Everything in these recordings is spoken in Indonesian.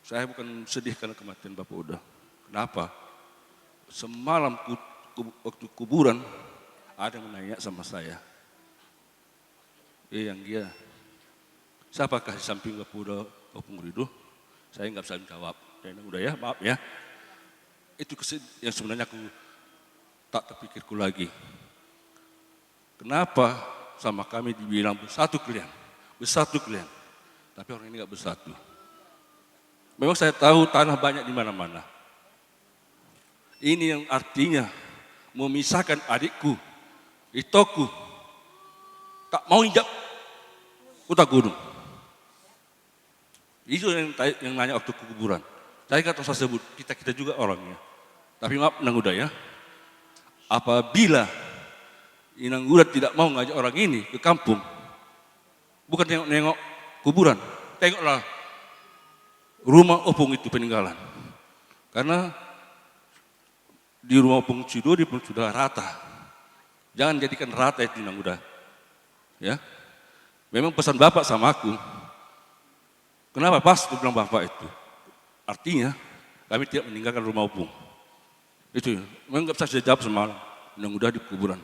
Saya bukan sedih karena kematian Bapak udah. Kenapa? Semalam waktu kuburan ada yang menanya sama saya. Yang dia, siapakah di samping Bapak udah Bapak Ngurido? Saya nggak bisa jawab. Udah ya, maaf ya. Itu yang sebenarnya aku tak terpikirku lagi. Kenapa sama kami dibilang bersatu kalian? Bersatu kalian. Tapi orang ini nggak bersatu. Memang saya tahu tanah banyak di mana-mana. Ini yang artinya memisahkan adikku, Itoku, tak mau injak Kuta Gunung. Itu yang nanya waktu kuburan. Saya kata saya sebut, kita juga orangnya. Tapi maaf Inang Uda ya, apabila Inang Uda tidak mau ngajak orang ini ke kampung, bukan nengok kuburan, tengoklah rumah opung itu peninggalan. Karena di rumah opung Cidodi pun sudah rata. Jangan jadikan rata itu Inang Uda. Ya. Memang pesan Bapak sama aku. Kenapa pas aku bilang Bapak itu? Artinya kami tidak meninggalkan rumah opung. Itu memang nggak bisa saya jawab semalam. Inang Uda di kuburan.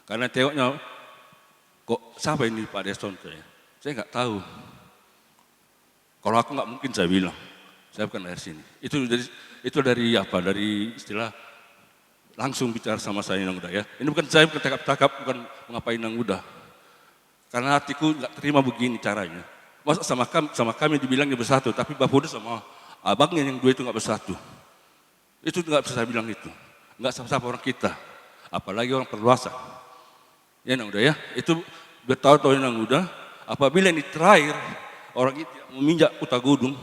Karena tengoknya kok siapa ini Pak Deston? Saya nggak tahu. Kalau aku nggak mungkin saya bilang, saya bukan dari sini. Itu dari apa? Dari istilah langsung bicara sama saya Inang Uda ya. Ini bukan saya bukan takap-takap, bukan mengapain Inang Uda. Karena hatiku nggak terima begini caranya. Masa sama kami dibilangnya bersatu, tapi Bapak udah sama abangnya yang dua itu nggak bersatu. Itu nggak bisa saya bilang itu. Nggak sama-sama orang kita, apalagi orang perluasan. Ya Inang Uda ya, itu bertahu-tahu Inang Uda. Apabila ini terakhir orang itu meminjak Kuta Gunung,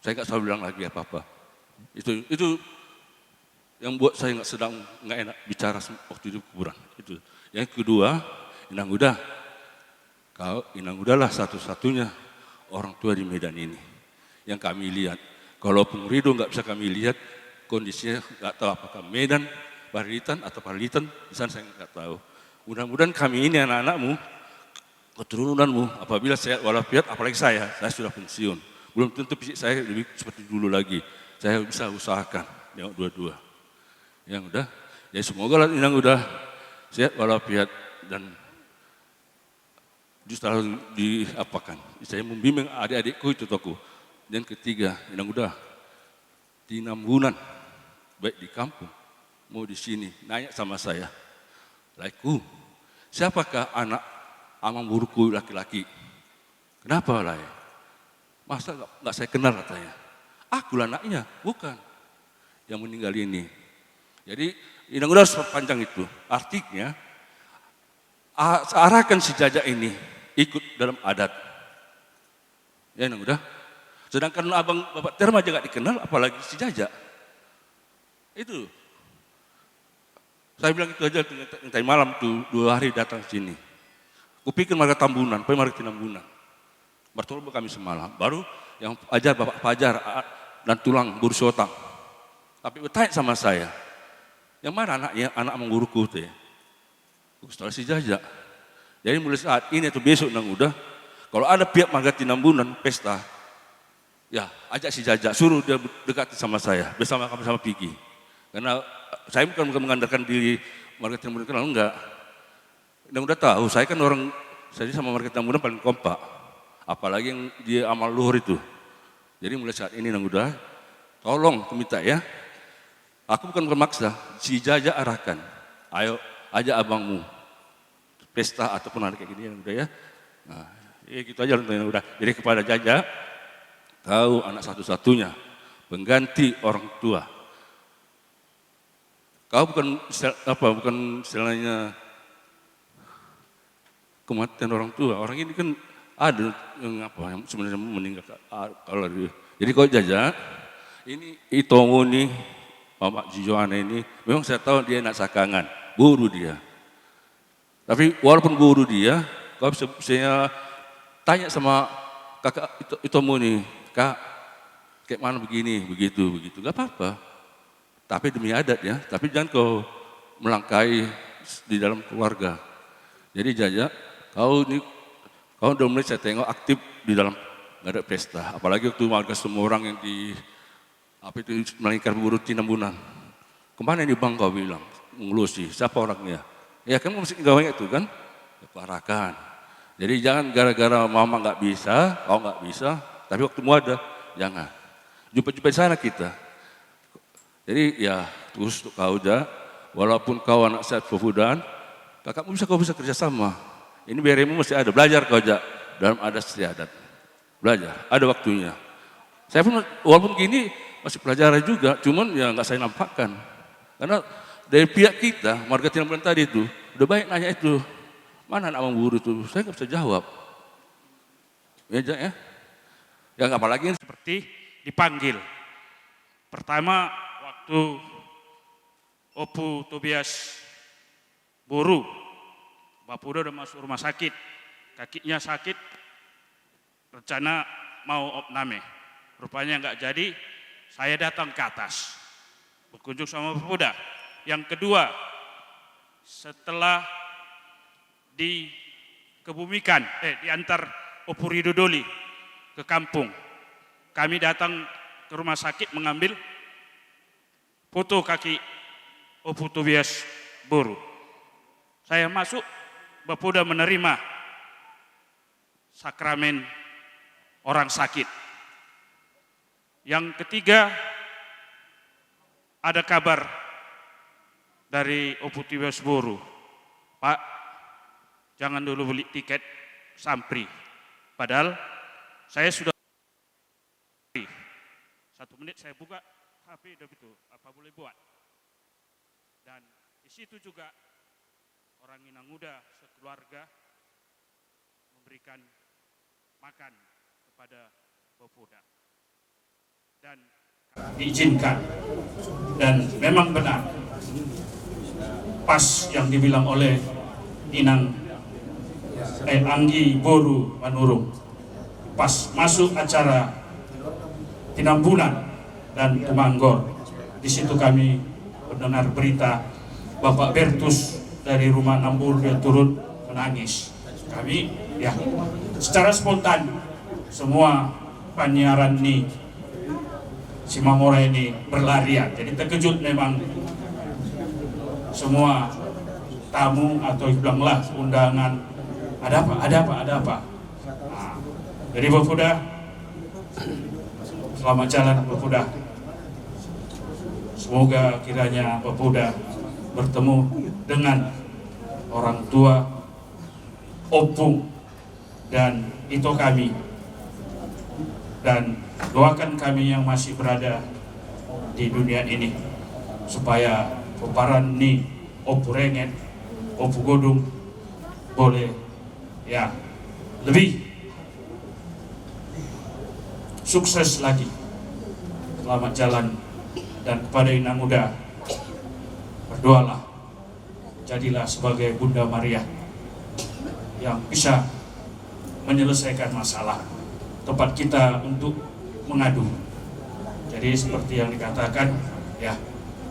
saya nggak selalu bilang lagi apa-apa. Itu yang buat saya nggak enak bicara waktu itu kuburan. Itu. Yang kedua, Inang Uda, Inang Uda lah satu-satunya orang tua di Medan ini yang kami lihat. Kalau Pengurido nggak bisa kami lihat kondisinya, nggak tahu apakah Medan, Parilitan atau Parilitan, di sana saya nggak tahu. Mudah-mudahan kami ini anak-anakmu, keturunanmu, apabila sehat walafiat, apalagi saya sudah pensiun. Belum tentu fisik saya lebih seperti dulu lagi. Saya bisa usahakan, yang dua-dua. Yang udah, ya semoga lah Inang Uda sehat walafiat dan justru diapakan. Saya membimbing adik-adikku itu toku. Dan ketiga, Inang Uda, di Nambunan, baik di kampung, mau di sini, nanya sama saya, Laiku, siapakah anak amang buruku laki-laki? Kenapa Lai? Masa nggak saya kenal katanya? Akulah anaknya, bukan yang meninggal ini. Jadi Inang Uda sepanjang itu, artinya arahkan si Jajak ini ikut dalam adat. Ya Inang Uda. Sedangkan abang Bapak Terma aja gak dikenal, apalagi si Jajak. Itu. Saya bilang itu aja, tadi malam tuh 2 hari datang sini. Kupikir marga Tambunan, marga Tinambunan. Bertolong kami semalam. Baru yang ajar Bapak Fajar dan tulang buru sotang. Tapi bertanya sama saya, yang mana anaknya, anak mengguruku itu ya? Setelah si Jajak. Jadi mulai saat ini atau besok Inang Uda, kalau ada pihak marga Tinambunan pesta, ya ajak si Jajak, suruh dia dekati sama saya, bersama kami sama Piki. Karena saya bukan mengandalkan diri marga Tinambunan kenal, enggak. Inang Uda tahu, saya kan orang, saya sama marga Tinambunan paling kompak. Apalagi yang dia amal luhur itu. Jadi mulai saat ini Inang Uda, tolong aku minta ya, aku bukan bermaksa, si Jajak arahkan, ayo ajak abangmu, pesta ataupun ada kayak gini Inang Uda ya. Nah, gitu aja Inang Uda. Jadi kepada Jajak, tahu anak satu-satunya, pengganti orang tua. Kau bukan istilahnya kematian orang tua. Orang ini kan ada yang sebenarnya meninggal. Kalau jadi kau Jajak, ini Itomo nih, Bapak Jijoana ini, memang saya tahu dia anak sakangan, buru dia. Tapi walaupun guru dia, kau bisa saya tanya sama kakak Itomo nih, Kak, kayak mana begini, begitu, gak apa-apa. Tapi demi adat ya, tapi jangan kau melangkahi di dalam keluarga. Jadi Jajak, kau udah mulai saya tengok aktif di dalam nggak ada pesta. Apalagi waktu warga semua orang yang di apa itu melingkar buru Tinambunan. Kemana di Bang kau bilang mengelusi, siapa orangnya? Ya kan mesti gawanya itu kan, Parakan. Jadi jangan gara-gara mama nggak bisa, kau nggak bisa, tapi waktu mu ada, jangan. Jumpa-jumpa di sana kita. Jadi ya terus untuk kau aja, walaupun kau anak sehat pepudaan, kakakmu kau bisa kerjasama. Ini biarmu mesti ada, belajar kau aja dalam adat istiadat. Belajar, ada waktunya. Saya pun walaupun gini masih pelajaran juga, cuman ya nggak saya nampakkan. Karena dari pihak kita, warga Tinambunan tadi itu, udah banyak nanya itu, mana anak memburu itu, saya nggak bisa jawab. Ya, ya nggak apalagi seperti dipanggil. Pertama waktu Opu Tobias Boru, Bapuda udah masuk rumah sakit, kakinya sakit, rencana mau opname, rupanya nggak jadi, saya datang ke atas, berkunjung sama Bapuda. Yang kedua, setelah dikebumikan, diantar Opu Rido Doli ke kampung, kami datang ke rumah sakit mengambil foto kaki Opu Tobias Boru. Saya masuk, Bapuda menerima sakramen orang sakit. Yang ketiga, ada kabar dari Opu Tobias Boru, Pak, jangan dulu beli tiket Sampri. Padahal saya sudah 1 menit saya buka HP udah gitu, apa boleh buat. Dan di situ juga orang Inanguda sekeluarga memberikan makan kepada Bapuda. Dan diizinkan, dan memang benar pas yang dibilang oleh Anggi Boru Manurung, pas masuk acara Tinambunan dan Tumanggor, di situ kami mendengar berita Bapak Bertus dari rumah Nambur, dia turun menangis. Kami ya secara spontan semua penyiaran nih Simamora ini berlarian, jadi terkejut memang semua tamu atau bilanglah undangan, ada apa. Nah, jadi Bapuda, selamat jalan Bapuda. Semoga kiranya Bapuda bertemu dengan orang tua Opu dan itu kami, dan doakan kami yang masih berada di dunia ini supaya peparan ni Opu Renget, Opu Godung boleh ya lebih sukses lagi. Selamat jalan, dan kepada Inanguda berdoalah, jadilah sebagai Bunda Maria yang bisa menyelesaikan masalah, tempat kita untuk mengadu. Jadi seperti yang dikatakan ya,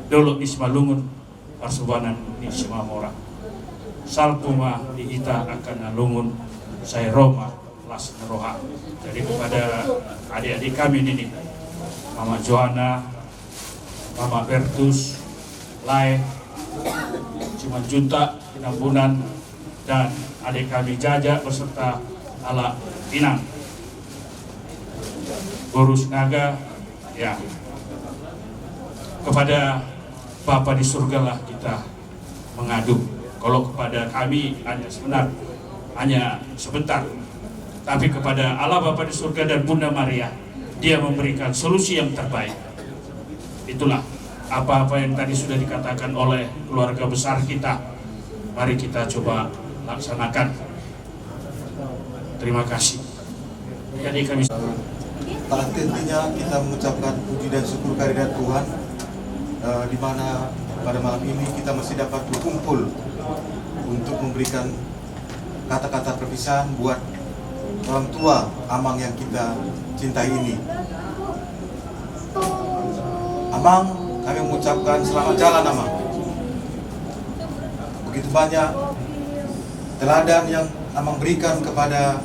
dolo di Simalungun Parsubanan di Simamora, salpuma di ita akan nalungun saya Roma las neroha. Jadi kepada adik-adik kami ini, Mama Johanna, Mama Bertus, Lai, Cimanjunta, Tinambunan, dan adik kami Jaja beserta Ala Pinang, Borus Naga, ya, kepada Bapa di surga lah kita mengadu. Kalau kepada kami hanya sebentar, tapi kepada Allah Bapa di surga dan Bunda Maria, Dia memberikan solusi yang terbaik. Itulah apa-apa yang tadi sudah dikatakan oleh keluarga besar kita, mari kita coba laksanakan. Terima kasih. Jadi kami tak hentinya kita mengucapkan puji dan syukur kehadirat Tuhan, di mana pada malam ini kita masih dapat berkumpul untuk memberikan kata-kata perpisahan buat orang tua Amang yang kita cintai ini. Amang, kami mengucapkan selamat jalan Amang. Begitu banyak teladan yang Amang berikan kepada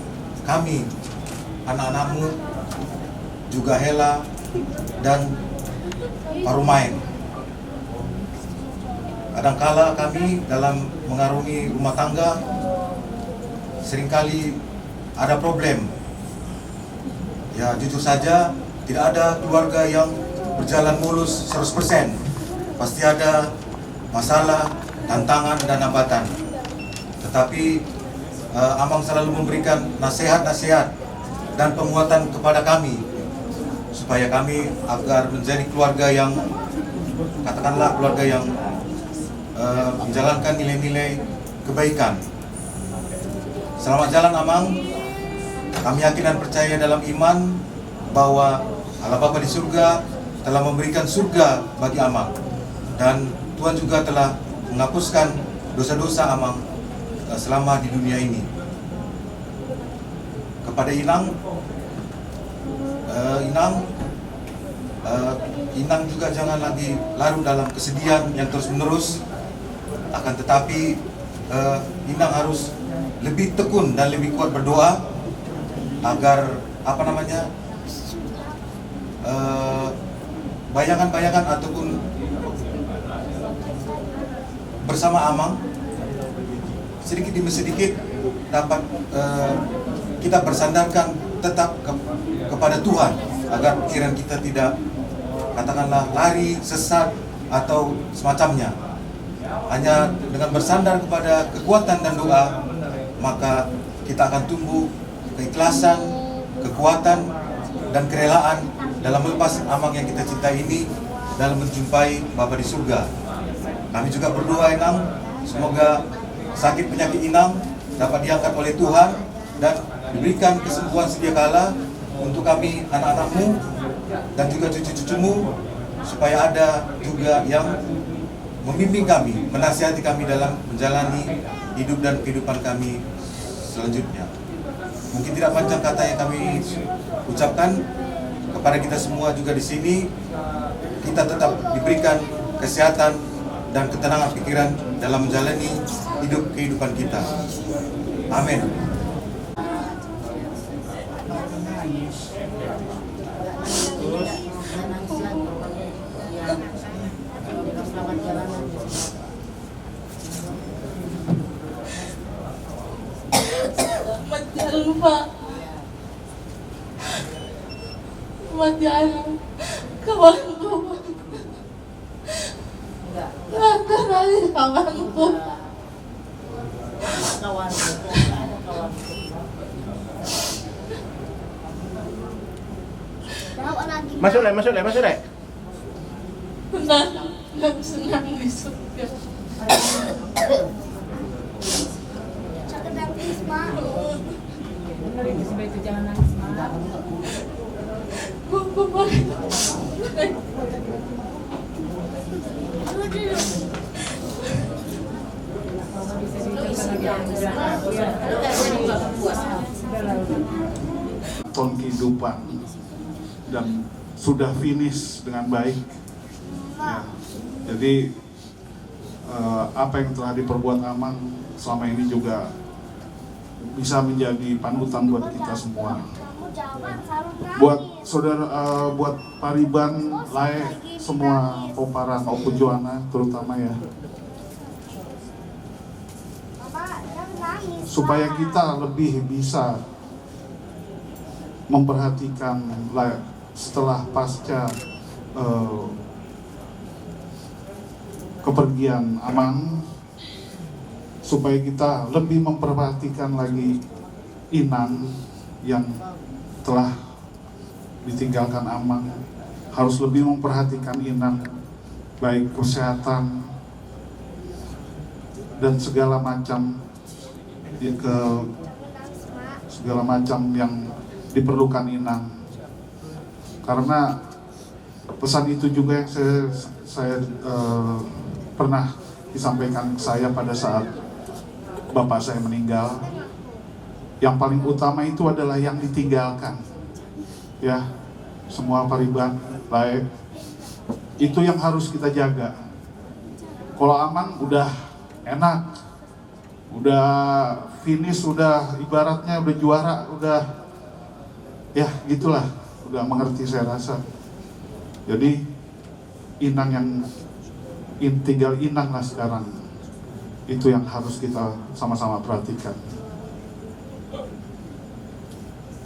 kami anak-anakmu, juga Hela dan Parumain. Kadangkala kami dalam mengarungi rumah tangga seringkali ada problem. Ya, jujur saja tidak ada keluarga yang berjalan mulus 100%. Pasti ada masalah, tantangan, dan hambatan. Tetapi Amang selalu memberikan nasihat-nasihat dan penguatan kepada kami supaya kami agar menjadi keluarga yang, katakanlah keluarga yang menjalankan nilai-nilai kebaikan. Selamat jalan Amang. Kami yakin dan percaya dalam iman bahwa Allah Bapa di surga telah memberikan surga bagi Amang, dan Tuhan juga telah menghapuskan dosa-dosa Amang selama di dunia ini. Kepada Inang, Inang juga jangan lagi larut dalam kesedihan yang terus-menerus. Akan tetapi Inang harus lebih tekun dan lebih kuat berdoa agar bayangan-bayangan ataupun bersama Amang sedikit demi sedikit dapat kita bersandarkan tetap kepada Tuhan, agar pikiran kita tidak, katakanlah, lari, sesat atau semacamnya. Hanya dengan bersandar kepada kekuatan dan doa, maka kita akan tumbuh keikhlasan, kekuatan, dan kerelaan dalam melepas Amang yang kita cintai ini dalam menjumpai Bapa di surga. Kami juga berdoa Inang, semoga sakit penyakit Inang dapat diangkat oleh Tuhan dan diberikan kesembuhan sedia kala untuk kami, anak-anakmu, dan juga cucu-cucumu, supaya ada juga yang membimbing kami, menasihati kami dalam menjalani hidup dan kehidupan kami selanjutnya. Mungkin tidak panjang kata yang kami ucapkan kepada kita semua juga di sini. Kita tetap diberikan kesehatan dan ketenangan pikiran dalam menjalani hidup kehidupan kita. Amin. Jangan lupa jalan kawanku, nggak kenalin kawanku. Masuk deh. Senang di surga. Sebaiknya jangan nangis, Mak. Tahun kehidupan dan sudah finish dengan baik. Ya. Jadi apa yang telah diperbuat Amang selama ini juga bisa menjadi panutan buat kita semua. Buat saudara, buat Pariban, Lae, semua Poparan, Opu Joana terutama ya. Supaya kita lebih bisa memperhatikan Lae setelah pasca kepergian Amang, supaya kita lebih memperhatikan lagi Inang yang telah ditinggalkan Amang, harus lebih memperhatikan Inang, baik kesehatan dan segala macam yang diperlukan Inang. Karena pesan itu juga yang saya pernah disampaikan ke saya pada saat bapak saya meninggal. Yang paling utama itu adalah yang ditinggalkan. Ya, semua Pariban, baik. Itu yang harus kita jaga. Kalau Amang udah enak, udah finish, udah ibaratnya udah juara, udah ya gitulah, udah mengerti saya rasa. Jadi Inang yang tinggal Inang lah sekarang, itu yang harus kita sama-sama perhatikan.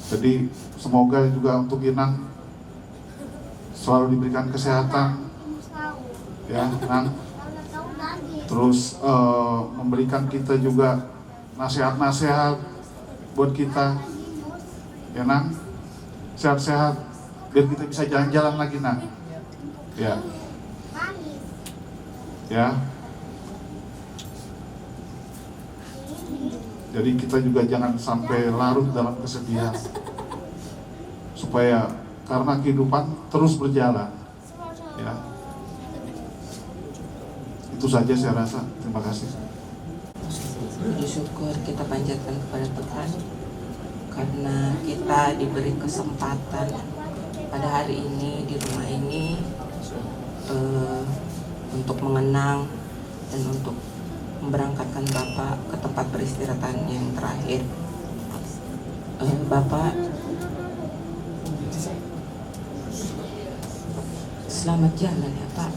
Jadi semoga juga untuk Inang selalu diberikan kesehatan, ya Nang. Terus memberikan kita juga nasihat-nasihat buat kita, ya Nang. Sehat-sehat biar kita bisa jalan-jalan lagi Nang. Ya. Ya. Jadi kita juga jangan sampai larut dalam kesedihan, supaya karena kehidupan terus berjalan. Ya. Itu saja saya rasa. Terima kasih. Puji syukur kita panjatkan kepada Tuhan karena kita diberi kesempatan pada hari ini di rumah ini untuk mengenang dan untuk memberangkatkan Bapak ke tempat peristirahatan yang terakhir. Bapak, selamat jalan ya Pak.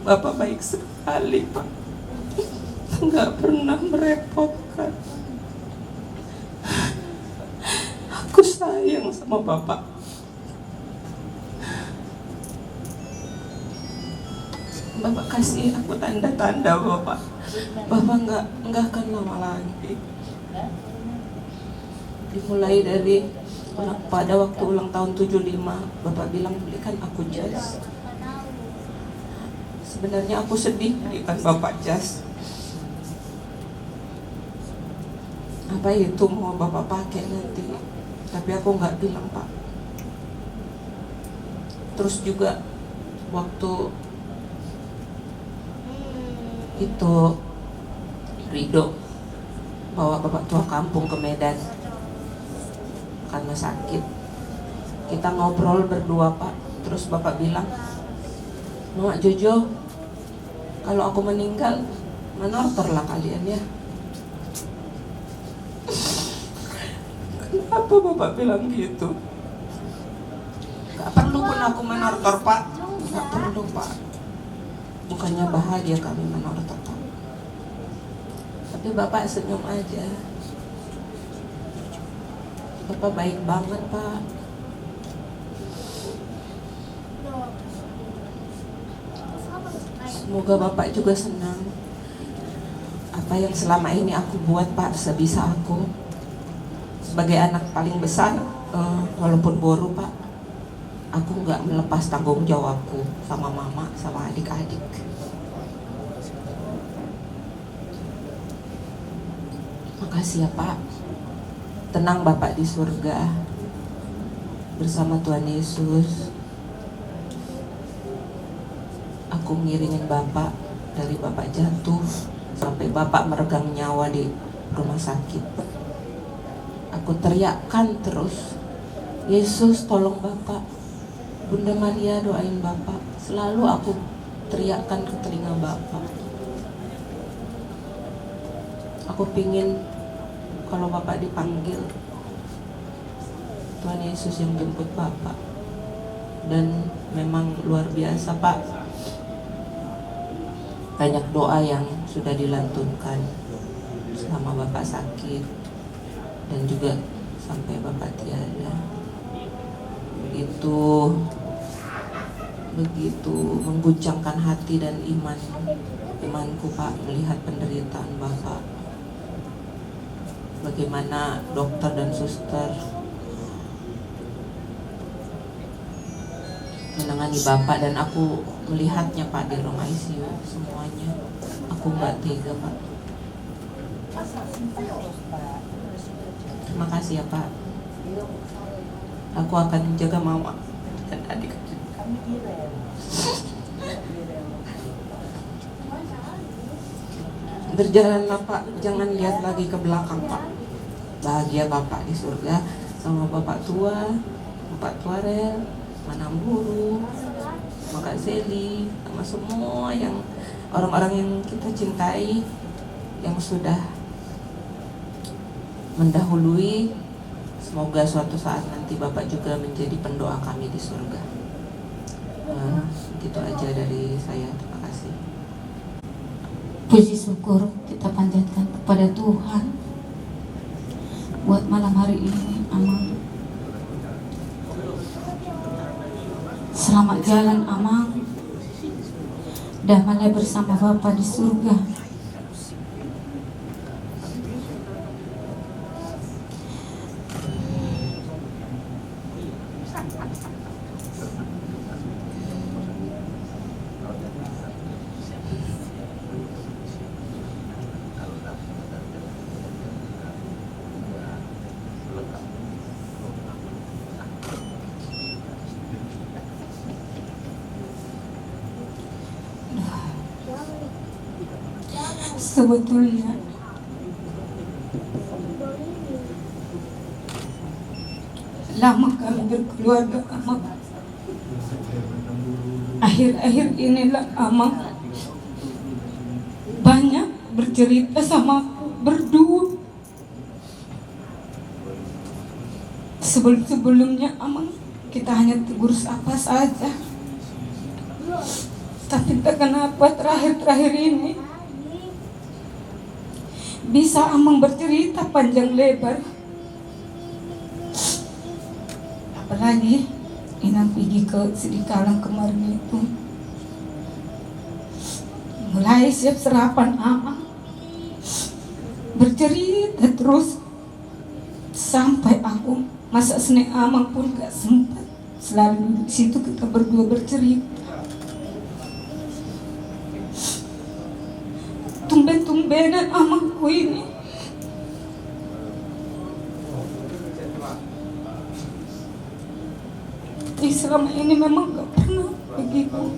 Bapak baik sekali Pak, nggak pernah merepotkan. Aku sayang sama Bapak. Bapak kasih aku tanda-tanda Bapak. Bapak nggak akan lama lagi. Dimulai dari pada waktu ulang tahun 75, Bapak bilang belikan aku jas. Sebenarnya aku sedih belikan Bapak jas. Apa itu mau Bapak pakai nanti? Tapi aku nggak bilang Pak. Terus juga waktu itu Rido bawa Bapak tua kampung ke Medan karena sakit. Kita ngobrol berdua Pak. Terus Bapak bilang, Mak Jojo, kalau aku meninggal menortor lah kalian ya. Kenapa Bapak bilang gitu? Gak perlu pun aku menortor Pak. Gak perlu Pak. Bukannya bahagia kami menortor Pak. Tapi Bapak senyum aja. Bapak baik banget Pak. Semoga Bapak juga senang. Apa yang selama ini aku buat Pak, sebisa aku. Sebagai anak paling besar, walaupun boru Pak, aku nggak melepas tanggung jawabku sama mama, sama adik-adik. Makasih ya Pak. Tenang Bapak di surga bersama Tuhan Yesus. Aku ngiringin Bapak dari Bapak jatuh sampai Bapak meregang nyawa di rumah sakit. Aku teriakkan terus, Yesus tolong Bapak, Bunda Maria doain Bapak. Selalu aku teriakkan ke telinga Bapak. Aku pingin kalau Bapak dipanggil, Tuhan Yesus yang jemput Bapak. Dan memang luar biasa Pak, banyak doa yang sudah dilantunkan selama Bapak sakit dan juga sampai Bapak tiada. Begitu mengguncangkan hati dan imanku Pak, melihat penderitaan Bapak. Bagaimana dokter dan suster menangani Bapak, dan aku melihatnya Pak di ruang ICU semuanya. Aku nggak tega Pak. Terima kasih ya Pak. Aku akan menjaga mama dan adik. Berjalanlah Pak, jangan lihat lagi ke belakang Pak. Bahagia Bapak di surga sama Bapak tua Rel, Manamburu, sama Kak Seli, sama semua yang orang-orang yang kita cintai yang sudah mendahului. Semoga suatu saat nanti Bapak juga menjadi pendoa kami di surga. Gitu aja dari saya. Terima kasih. Puji syukur kita panjatkan kepada Tuhan buat malam hari ini, Amang. Selamat jalan, Amang. Damai bersama Bapa di surga. Sebetulnya lama kami berkeluarga, Amang. Akhir-akhir inilah Amang banyak bercerita sama aku berdua. Sebelum-sebelumnya Amang kita hanya tegur apa saja. Tapi entah kenapa terakhir-terakhir ini bisa Amang bercerita panjang lebar. Apalagi Inang pergi ke Sidikalang kemarin itu, mulai siap serapan Amang bercerita terus sampai aku masa snack Amang pun gak sempat. Selalu di situ kita berdua bercerita. Tumben-tumbenan Amangku ini selama ini memang gak pernah begitu.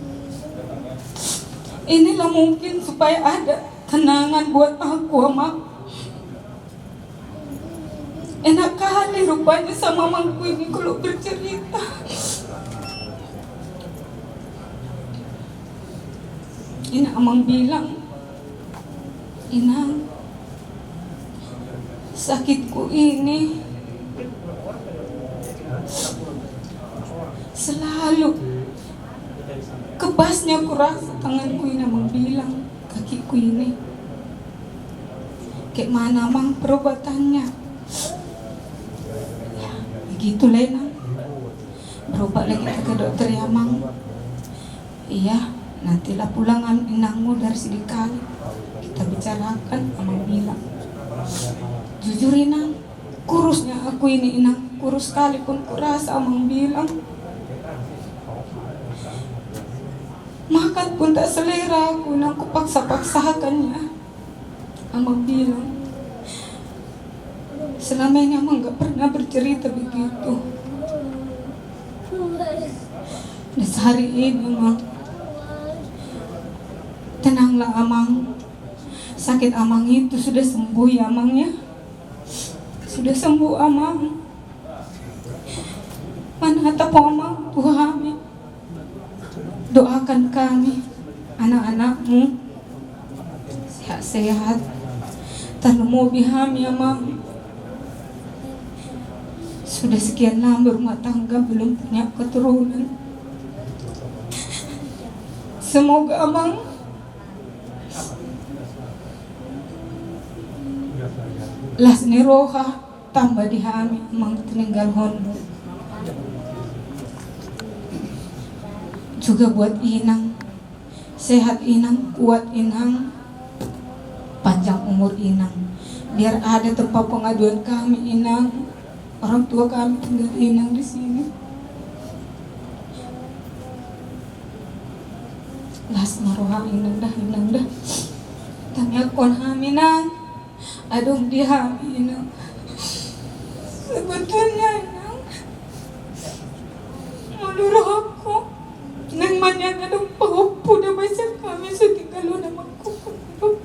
Inilah mungkin supaya ada kenangan buat aku, Amang. Enak kali rupanya sama Amangku ini kalau bercerita. Ini Amang bilang, Inang, sakitku ini selalu kebasnya aku rasa tanganku ini. Amang bilang, kakiku ini kayak mana Amang perobatannya. Ya, begitulah Inang. Berobat lagi ke dokter ya Amang. Iya, nantilah pulangan Inangmu dari Sidikalang. Kita bicarakan, Amang bilang. Jujur Inang, kurusnya aku ini Inang, kurus sekali pun kurasa. Amang bilang, makan pun tak selera aku, Inang, aku paksa-paksakannya. Amang bilang, selama ini Amang gak pernah bercerita begitu. Dan sehari ini Amang, tenanglah Amang. Sakit Amang itu sudah sembuh ya Amang ya. Sudah sembuh Amang. Mana tahu Amang, Tuhan doakan kami, anak-anakmu sehat-sehat. Tanmu bihami Amang. Sudah sekian lama berumah tangga belum punya keturunan. Semoga Amang Lasni roha tambah dihami Amang teninggal hondu. Juga buat Inang, sehat Inang, kuat Inang, panjang umur Inang. Biar ada tempat pengaduan kami Inang. Orang tua kami tinggal Inang di sini. Lasni roha Inang dah. Tanya kon Inang. Aduh dia Inang. Sebetulnya Inang, menurut aku nang manyana dong pahupu na masya kami sa tingalo na magkukumpok.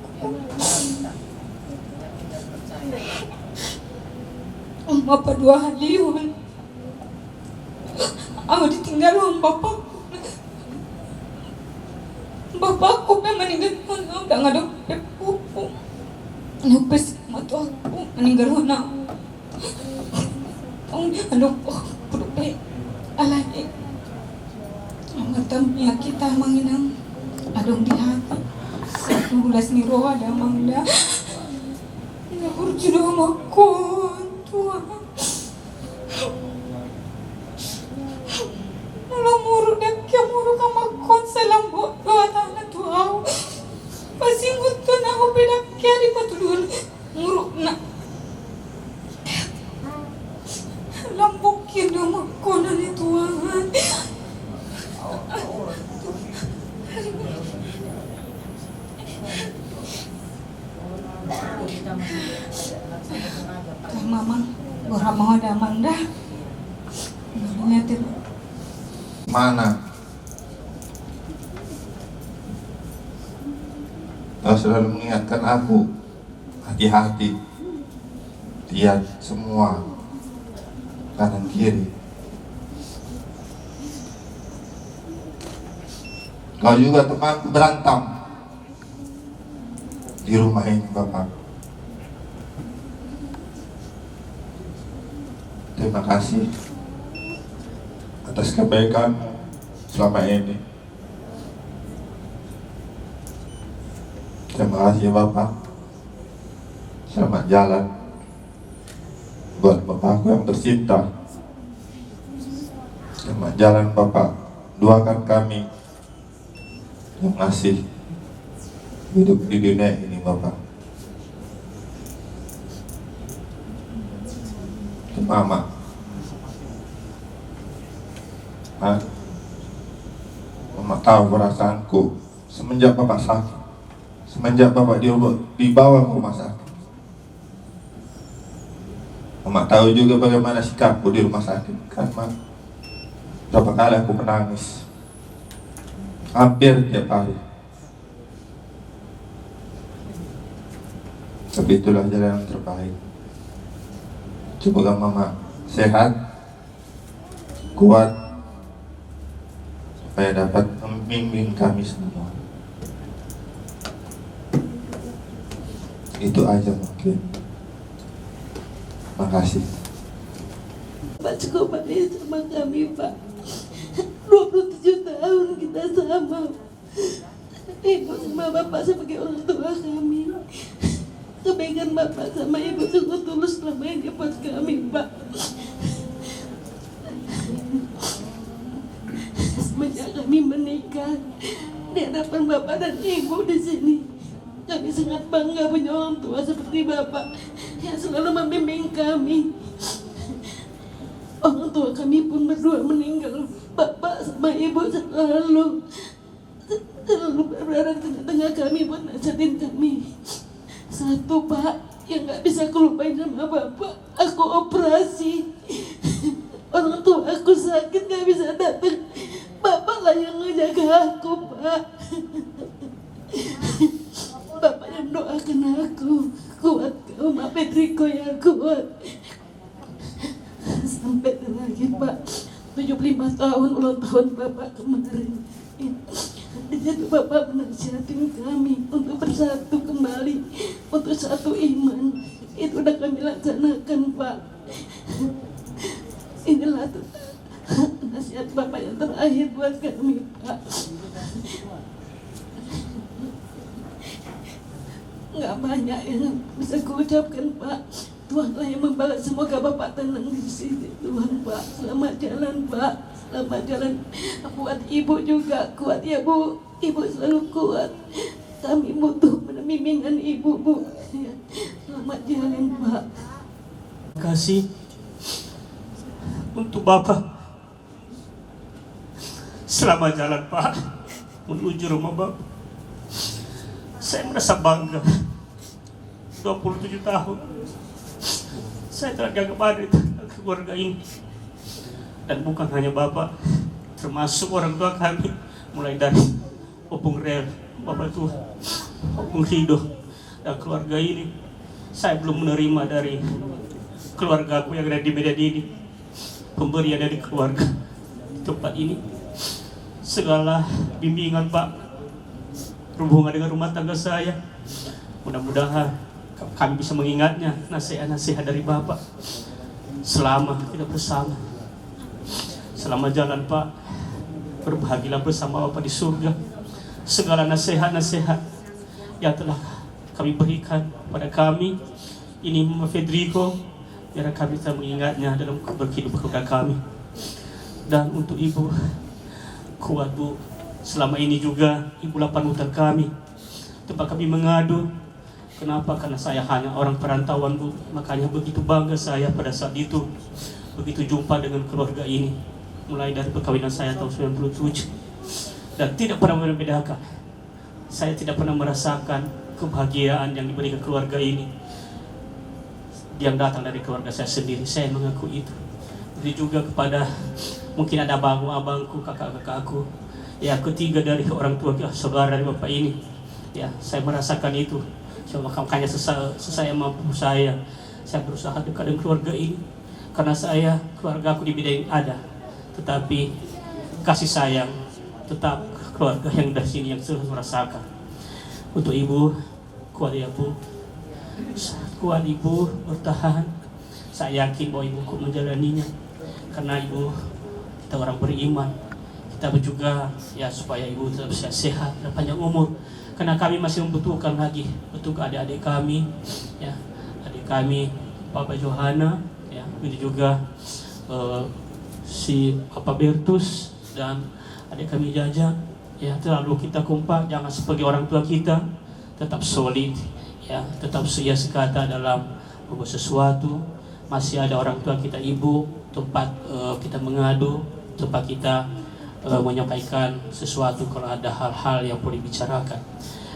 Ang mapadua haliyon. Ako ditinggalo ang bapak. meninggal pun udah ngaduk pupu. Lupes matu aku meninggal hona. Tong aduk pupe alai. Matamnya kita manginang adong di hati. Bulas ni roh ada mangda. Ina urjudo makon tua. Muru dak kya muru kamakon sa lambo doa tanah tuau. Pasingut to na ako pidak kya di patulun muru na. Lambok kya do makon ni tuangan. Mamang, borang mau damang dah. Ngeliatin. Mana? Kau selalu mengingatkan aku, hati-hati, lihat semua kanan kiri. Kau juga temanku berantem di rumah ini, Bapak. Terima kasih atas kebaikan selama ini. Terima kasih Bapak. Selamat jalan buat Bapakku yang tercinta. Selamat jalan Bapak. Doakan kami yang masih hidup di dunia ini Bapak. Mama, Mama tahu perasaanku semenjak Bapak sakit, semenjak Bapak dibawa ke rumah sakit. Mama tahu juga bagaimana sikapku di rumah sakit. Kan Mak, berapa kali aku menangis, hampir tiap hari. Tapi itulah jalan yang terbaik. Semoga Mama sehat, kuat, supaya dapat membimbing kami semua. Itu aja mungkin. Makasih. Pak cukup baik sama kami, Pak. 27 tahun kita sama. Ibu sama Bapak sebagai orang tua kami. Kebaikan Bapak sama Ibu sungguh tulus selama ini buat kami, Pak. Semenjak kami menikah di hadapan Bapak dan Ibu di sini, kami sangat bangga punya orang tua seperti Bapak yang selalu membimbing kami. Orang tua kami pun berdua meninggal. Bapak sama Ibu selalu berada di tengah-tengah kami buat nasihatin kami. Satu Pak, yang gak bisa aku lupain sama Bapak, aku operasi. Orang tua aku sakit gak bisa datang. Bapak lah yang ngejaga aku, Pak. Bapak yang doakan aku kuat, Oma Petriko yang kuat. Sampai lagi Pak, 75 tahun ulang tahun Bapak kemarin. Jadi Bapak menasihatin kami untuk bersatu kembali, untuk satu iman. Itu udah kami laksanakan, Pak. Inilah nasihat Bapak yang terakhir buat kami, Pak. Nggak banyak yang bisa kuucapkan, Pak. Tuhanlah yang membalas. Semoga Bapak tenang di sini, Tuhan, Pak. Selamat jalan, Pak. Selamat jalan. Buat Ibu juga kuat ya, Bu. Ibu selalu kuat. Kami butuh bimbingan Ibu, Bu. Ya. Selamat jalan, Pak. Terima kasih untuk Bapak. Selamat jalan, Pak, menuju rumah Bapak. Saya merasa bangga. 27 tahun saya telah jaga pada keluarga ini. Dan bukan hanya Bapak, termasuk orang tua kami, mulai dari Opung Rel, Bapak tua, Opung Rido, dan keluarga ini. Saya belum menerima dari keluarga aku yang ada di Medan ini pemberian dari keluarga tempat ini. Segala bimbingan Pak berhubungan dengan rumah tangga saya. Mudah-mudahan kami bisa mengingatnya nasihat-nasihat dari Bapak selama kita bersama. Selamat jalan Pak, berbahagialah bersama Bapak di surga. Segala nasihat-nasihat yang telah kami berikan pada kami, ini Mama Federico, biar kami bisa mengingatnya dalam kehidupan kami. Dan untuk Ibu, kuat Bu, selama ini juga Ibulah panutan kami, tempat kami mengadu. Kenapa? Karena saya hanya orang perantauan Bu, makanya begitu bangga saya pada saat itu, begitu jumpa dengan keluarga ini, mulai dari perkawinan saya tahun 97, dan tidak pernah membedakan. Saya tidak pernah merasakan kebahagiaan yang diberikan keluarga ini yang datang dari keluarga saya sendiri. Saya mengaku itu. Jadi juga kepada mungkin ada abang-abangku, kakak-kakakku, ya ketiga dari orang tua, saudara dari Bapak ini, ya saya merasakan itu. Makanya saya mampu saya berusaha dekat dengan keluarga ini, karena keluarga aku di bidang ada, tetapi kasih sayang tetap keluarga yang dari sini yang selalu merasakan. Untuk Ibu, kuat ya Bu, kuat Ibu, bertahan. Saya yakin bahwa Ibu kuat menjalaninya, karena Ibu kita orang beriman. Kita juga ya supaya Ibu tetap sehat dan panjang umur, karena kami masih membutuhkan lagi untuk adik-adik kami, ya adik kami Papa Johana, ya ini juga si Papa Bertus dan adik kami Jaja, ya terlalu kita kompak, jangan sebagai orang tua kita, tetap solid, ya tetap setia sekata dalam membuat sesuatu. Masih ada orang tua kita Ibu, tempat kita mengadu, tempat kita menyampaikan sesuatu kalau ada hal-hal yang perlu dibicarakan.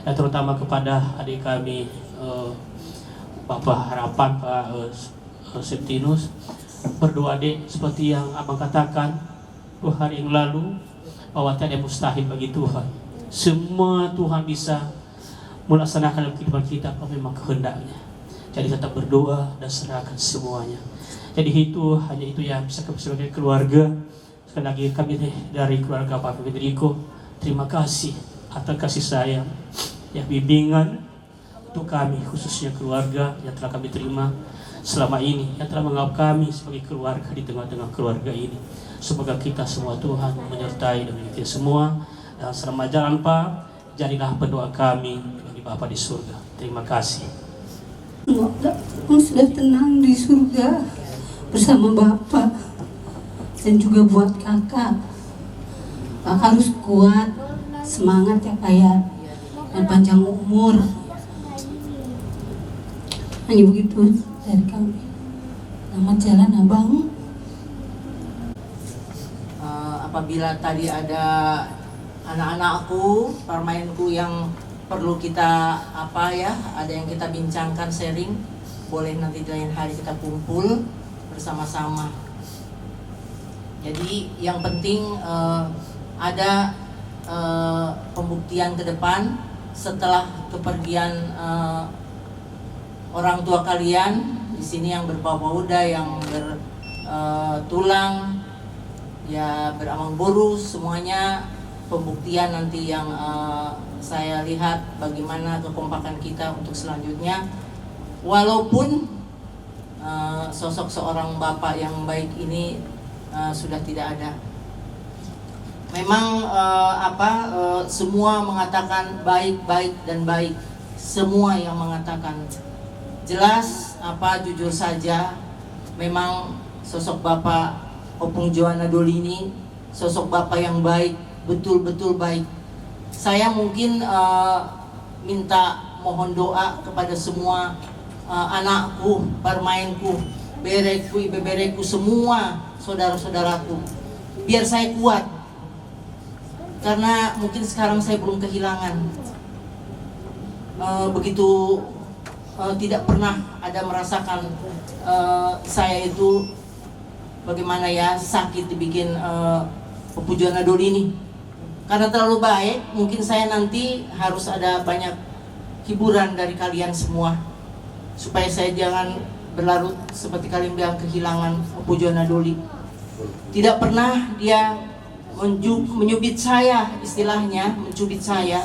Dan terutama kepada adik kami Bapak Harapan, Pak Septinus, berdoa Dek, seperti yang Abang katakan 2 hari yang lalu, bahwa tidak ada mustahil bagi Tuhan. Semua Tuhan bisa melaksanakan dalam kehidupan kita kalau memang kehendaknya. Jadi tetap berdoa dan serahkan semuanya. Jadi itu hanya itu yang bisa kami sebagai keluarga. Sekali lagi kami dari keluarga Pak Federico, terima kasih atas kasih sayang, ya bimbingan untuk kami, khususnya keluarga yang telah kami terima selama ini, yang telah menganggap kami sebagai keluarga di tengah-tengah keluarga ini. Semoga kita semua Tuhan menyertai dan menyertai semua. Dan selamat jalan Pak, jadilah pendoa kami bagi Bapa di surga. Terima kasih. Aku sudah tenang di surga bersama Bapak, dan juga buat kakak. Kakak harus kuat, semangat ya kayak, dan panjang umur. Hanya begitu dari kami. Selamat jalan Abang. Apabila tadi ada anak-anakku, permainku yang perlu kita ada yang kita bincangkan, sharing, boleh nanti di lain hari kita kumpul bersama-sama. Jadi yang penting ada pembuktian ke depan setelah kepergian orang tua kalian di sini yang berbau-bauda, yang bertulang, ya beramang burus, semuanya pembuktian nanti yang saya lihat bagaimana kekompakan kita untuk selanjutnya. Walaupun sosok seorang bapak yang baik ini sudah tidak ada. Memang semua mengatakan baik dan baik. Semua yang mengatakan jelas, jujur saja, memang sosok Bapak Opung Johanna Dolini sosok Bapak yang baik, betul-betul baik. Saya mungkin minta mohon doa kepada semua anakku, permainku, berekku, ibu-berekku, semua saudara-saudaraku, biar saya kuat. Karena mungkin sekarang saya belum kehilangan. Begitu tidak pernah ada merasakan saya itu bagaimana ya sakit dibikin Opung Johanna Dolini. Karena terlalu baik, mungkin saya nanti harus ada banyak hiburan dari kalian semua, supaya saya jangan berlarut seperti kalian bilang kehilangan Opung Johanna Dolini. Tidak pernah dia menyubit saya, istilahnya mencubit saya,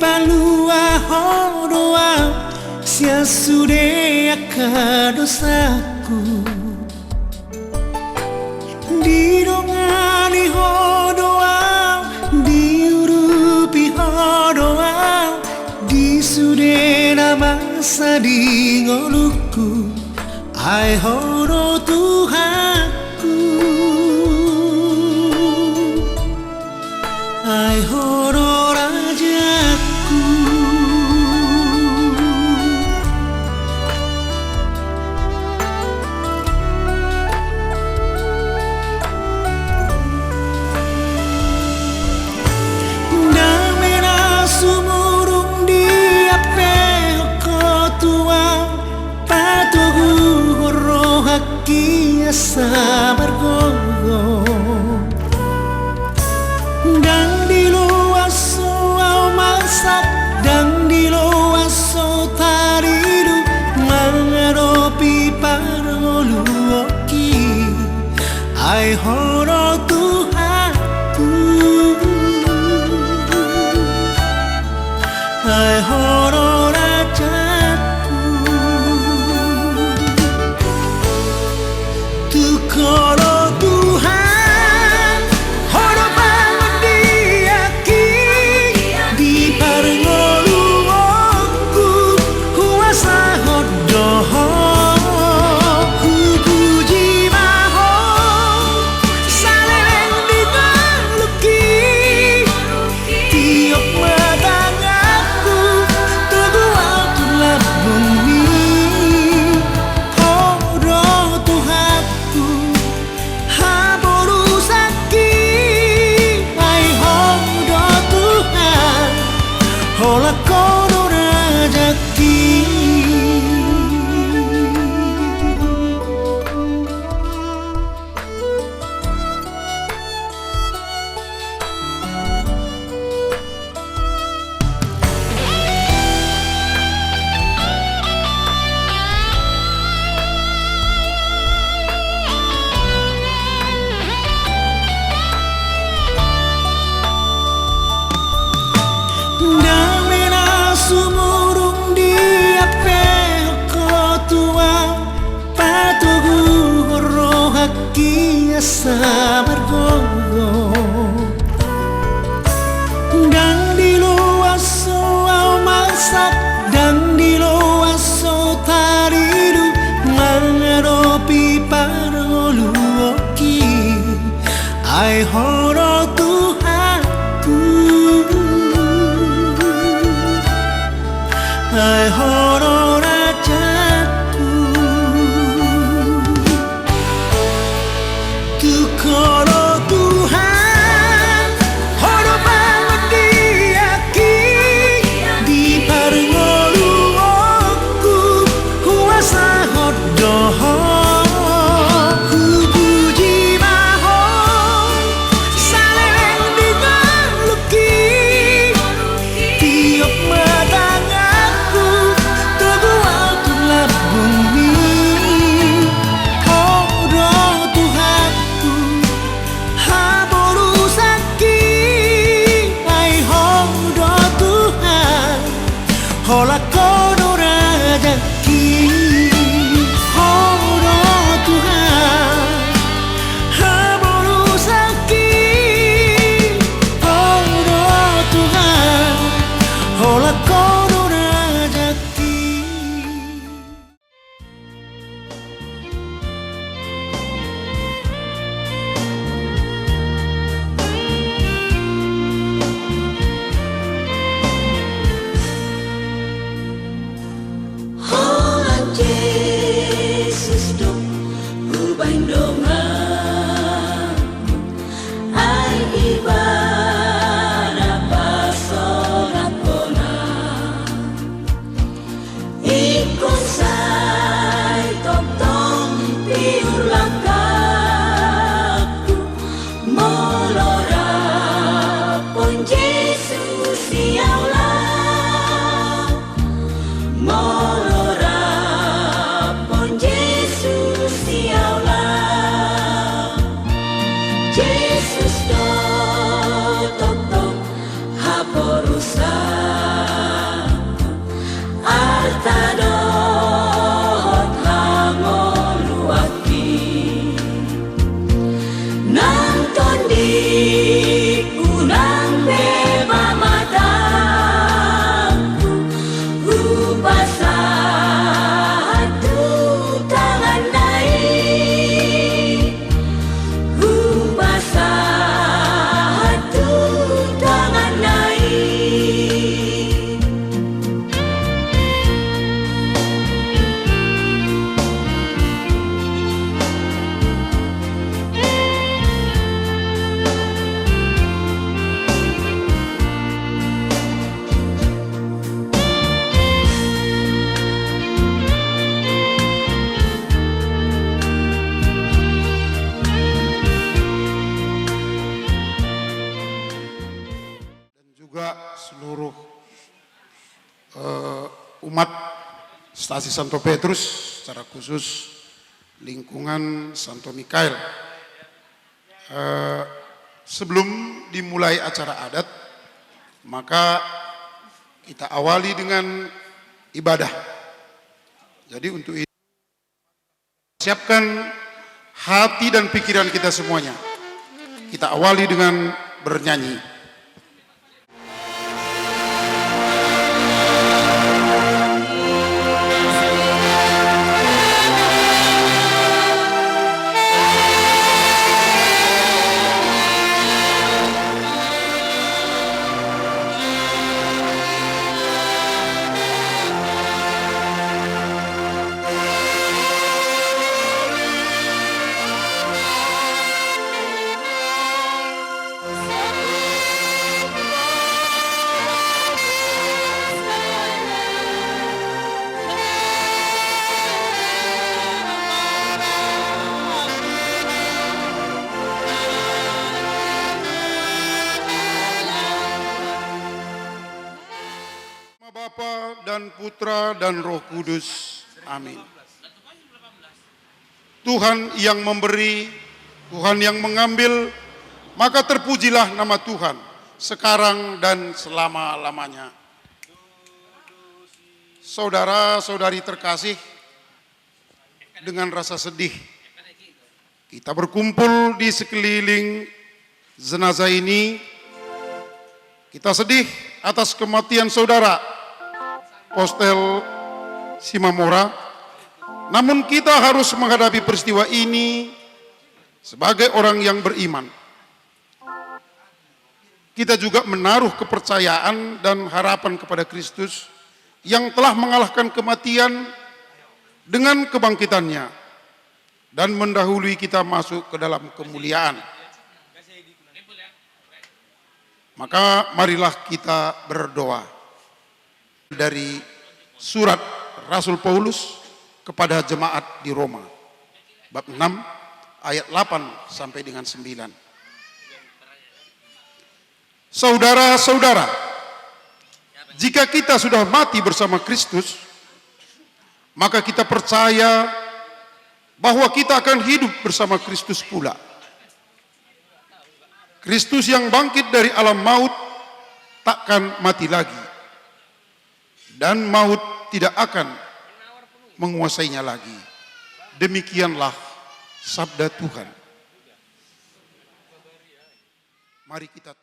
palua hodoa sia sude dosaku di dongani hodoa diurupi hodoa di sude masa di ngoluku ai hodo Tuhanku ai hodo rajaku damena sumurung di ape ko tua patugu horo haki sabar gogo dan di luar soal masak dan di luar so taridu mengeropi parolu oki ai horo Tuhanku ai horo rajaku tukolo Tuhan horo pangdiaki di parngolu aku kuasa hodoho puji maho saleng di baluki tiap matangaku tegual tulah bumi horo Tuhanku haboru sakit ai hodo Tuhan hola kono rajaki damena sumurung di ape ko tua patugu horo haki sabar gogo dan di luar soal masak dan di luar so taridu mengeropi parolu oki ai horo Tuhanku ai horo rajaku tukolo Tuhan horo pangdiaki di parngolu aku kuasa hodoho puji maho saleng di baluki tiap matangaku tegual tulah bumi horo Tuhanku haboru sakit ai hodo Tuhan hola kono rajaki horo Tuhan haboru sakit horo Tuhan hola kono rajaki Hola Jesus dok ubay dongan ay ibana pasonat kona ikon say tong piur langkahku molora pon Jesus siaulah molora pon Jesus siaulah umat Stasi Santo Petrus, secara khusus lingkungan Santo Mikael. Sebelum dimulai acara adat, maka kita awali dengan ibadah. Jadi untuk itu siapkan hati dan pikiran kita semuanya. Kita awali dengan bernyanyi. Bapa dan Putra dan Roh Kudus. Amin. Tuhan yang memberi, Tuhan yang mengambil, maka terpujilah nama Tuhan sekarang dan selama-lamanya. Saudara-saudari terkasih, dengan rasa sedih kita berkumpul di sekeliling jenazah ini. Kita sedih atas kematian saudara Postel Simamora. Namun kita harus menghadapi peristiwa ini sebagai orang yang beriman. Kita juga menaruh kepercayaan dan harapan kepada Kristus yang telah mengalahkan kematian dengan kebangkitannya dan mendahului kita masuk ke dalam kemuliaan. Maka marilah kita berdoa. Dari surat Rasul Paulus kepada jemaat di Roma, bab 6 ayat 8 sampai dengan 9. Saudara-saudara, jika kita sudah mati bersama Kristus, maka kita percaya bahwa kita akan hidup bersama Kristus pula. Kristus yang bangkit dari alam maut takkan mati lagi, dan maut tidak akan menguasainya lagi. Demikianlah sabda Tuhan. Mari kita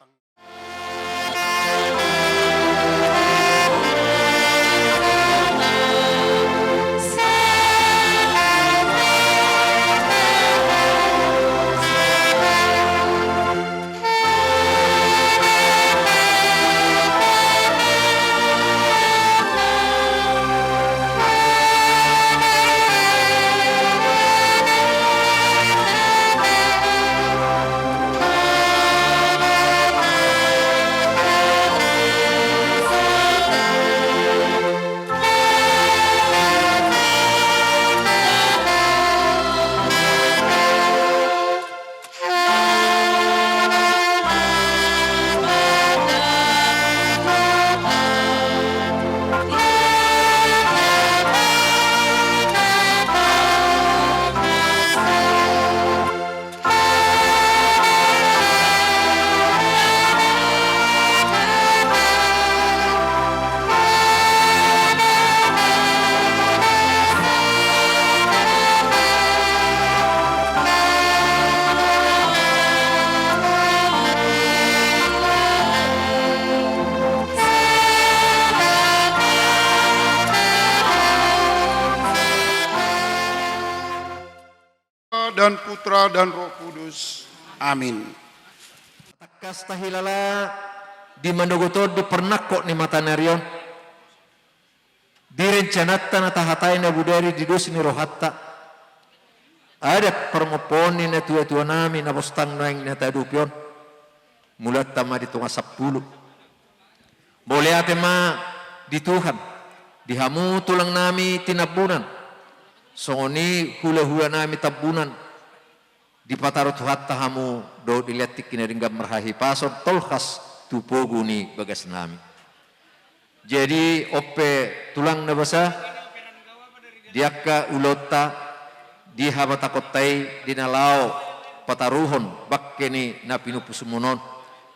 dan Putra dan Roh Kudus. Amin. Takas tahilala di mandogoto di pernakko ni matanarion. Direncanatta na tahatai na budari di dos ni rohatta. Ada permoponi na tua-tua nami na bostang noeng na tadupion. Mulat tama di tunga 10. Boleh ate ma di Tuhan. Dihamu tulang nami tinabunan. Songoni hula-hula nami tabunan. Di patarot hatta hamu do diliatik kinaringgam merhahi pasor tolkas tupoguni bagas nami. Jadi ope tulang na basa diaka ulota di habatakotai dinalao pataruhon bakkeni na pinupusumunon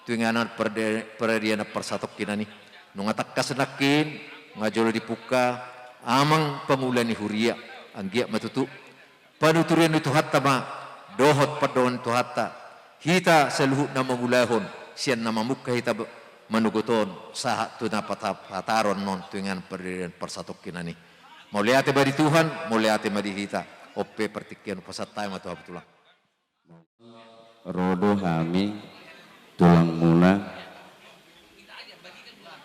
tuinganan peradiana persatok kinani nungatak kasenakin ngajolo dipuka amang pamulani huria anggia matutu panuturian itu hatta ma dohot padon itu hatta hita seluhut na mamulahon sian na mamukka hita manuguton sahat tu na pataron non tuingan peradian persatok kinani muliate badi Tuhan muliate badi hita ope pertikian pasatay matu habtulang rodo hami tulang muna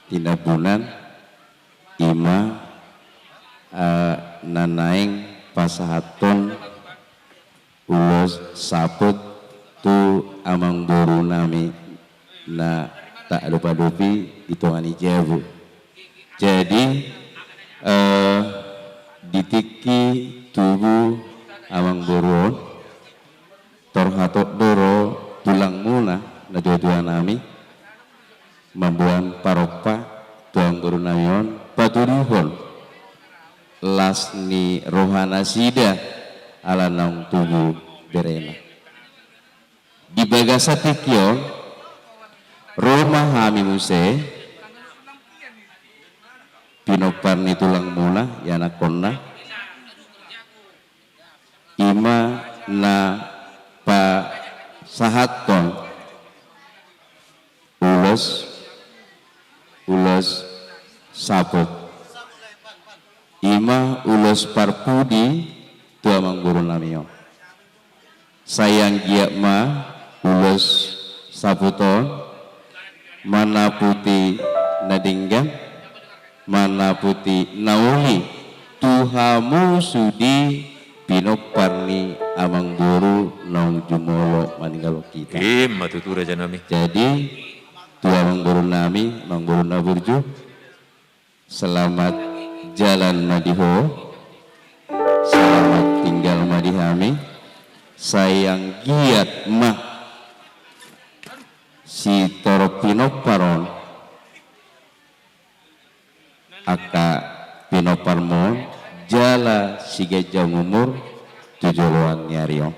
tinabunan ima nanaing pasahaton ulos saput tu amang boru nami na tak lupa-lupi hitungan ijabu. Jadi ditiki tubuh amang boru torhatok doro tulang muna na jodohan nami membuang paropa tuang boru namion paturihon lasni rohana sida ala naung tubuh berena di bagasa tikyo Roma hami muse pinoparni tulang muna yana konna ima na pa sahaton ulos saput ima ulos parpudi tuamang guru namio sayang gia ma ulos saputon mana putih nadinggan mana putih nauli tuhamu sudi pinoparni amang guru nong jumolo maningalo kita matutura janami jadi tua amang guru nami amang guru naburju selamat jalan madiho selamat tinggal madihami sayang giat mah si toro pinoparon aka pinoparmon jala sige jang umur 7 nyariong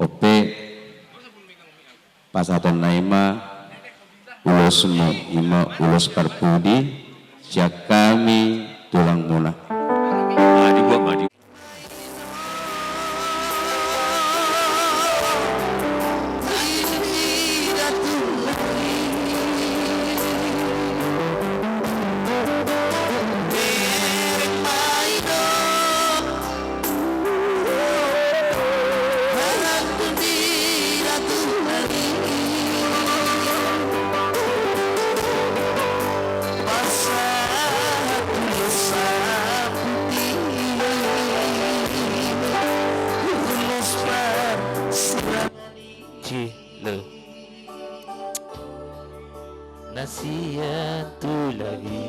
ope pasaton naima ulosmu ima ulos parpudi siak kami tulang muna Nasiatu lagi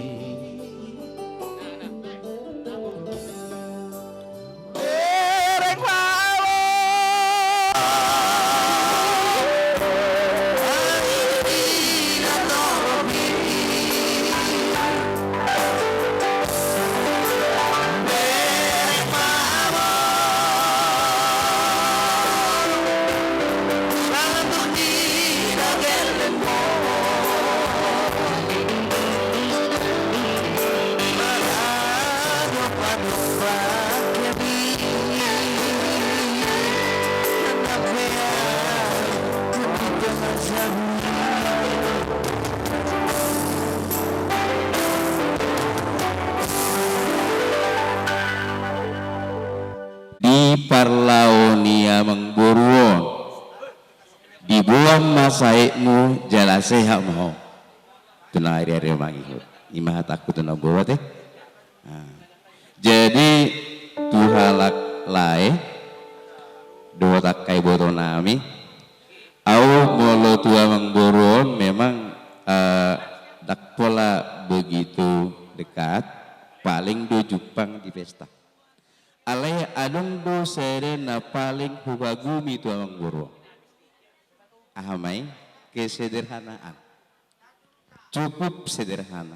parlaunia mengburuon dibuang masaikmu jala sehat mau tuna hari-hari mangihut imah takut tuna bawa teh jadi tuhalak lae dua takai boto nami au molo tua mengburuon memang dak pola begitu dekat paling do Jepang di pesta alai adong do serena paling hubagumi tu amang guru ahamai kesederhanaan cukup sederhana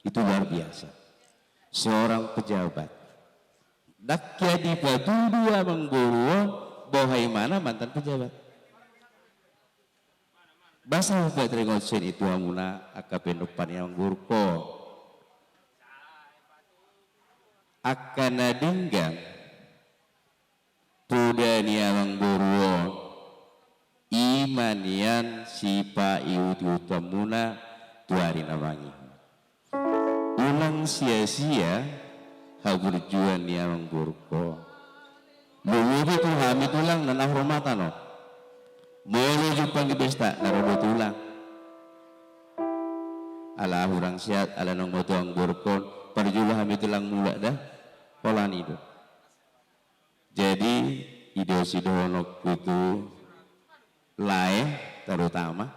Itu luar biasa. Seorang pejabat. Dakya di Batudu Amang Boruo, bohai mana mantan pejabat. Basa Patri Ngotsen itu amuna akapendopan yang burko. Akan nadinggang Pudani Amang Boruo imanian sipa iuti utamuna tuari namangi. Ulang sia-sia haburjuan ni Amang Burko. Lumubi tu hamid ulang nanah romatan no. Boleh jumpa di pesta narodo tulang. Ala hurang siat ala nong motuang Burko perjulah hamid ulang mula dah polan itu. Jadi ide sidonok itu lae terutama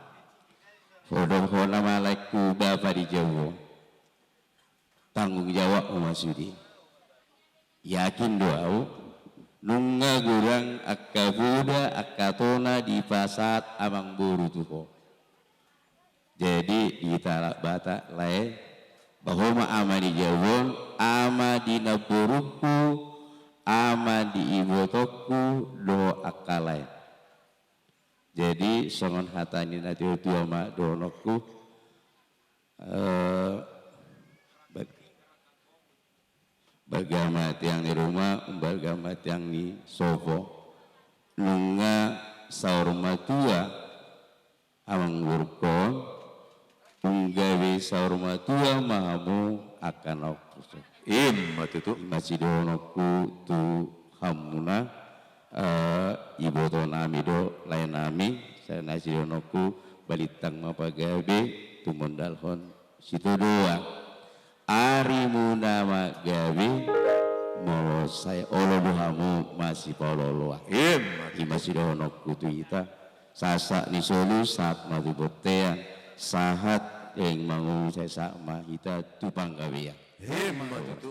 hodoh-hodoh malaiku Bapak di Jawa tanggung jawab Umasudi yakin doau nungga gurang akka buda akka tona di pasat Amang Boru tuho. Jadi di talak bata lae bahwa ama di Jawa ama di naburuku ama di ibotoku do akalai. Jadi songon hatani nanti itu ama donokku bagaimana yang di rumah, bagaimana yang di sofa, nunga saur matua Amang Burko, unggawi saur matua mahamu akan aku. Itu masih donokku tu hamuna. Ibu nami do lain nami saya nasi donoku balitang mapagabe tumondalhon situ doa ari nama gabe mau saya olo dohamu masih pololoa masih donoku tu kita sasak ni solu saat mati botean sahat yang mangu saya sama kita tupang gabe ya. Itu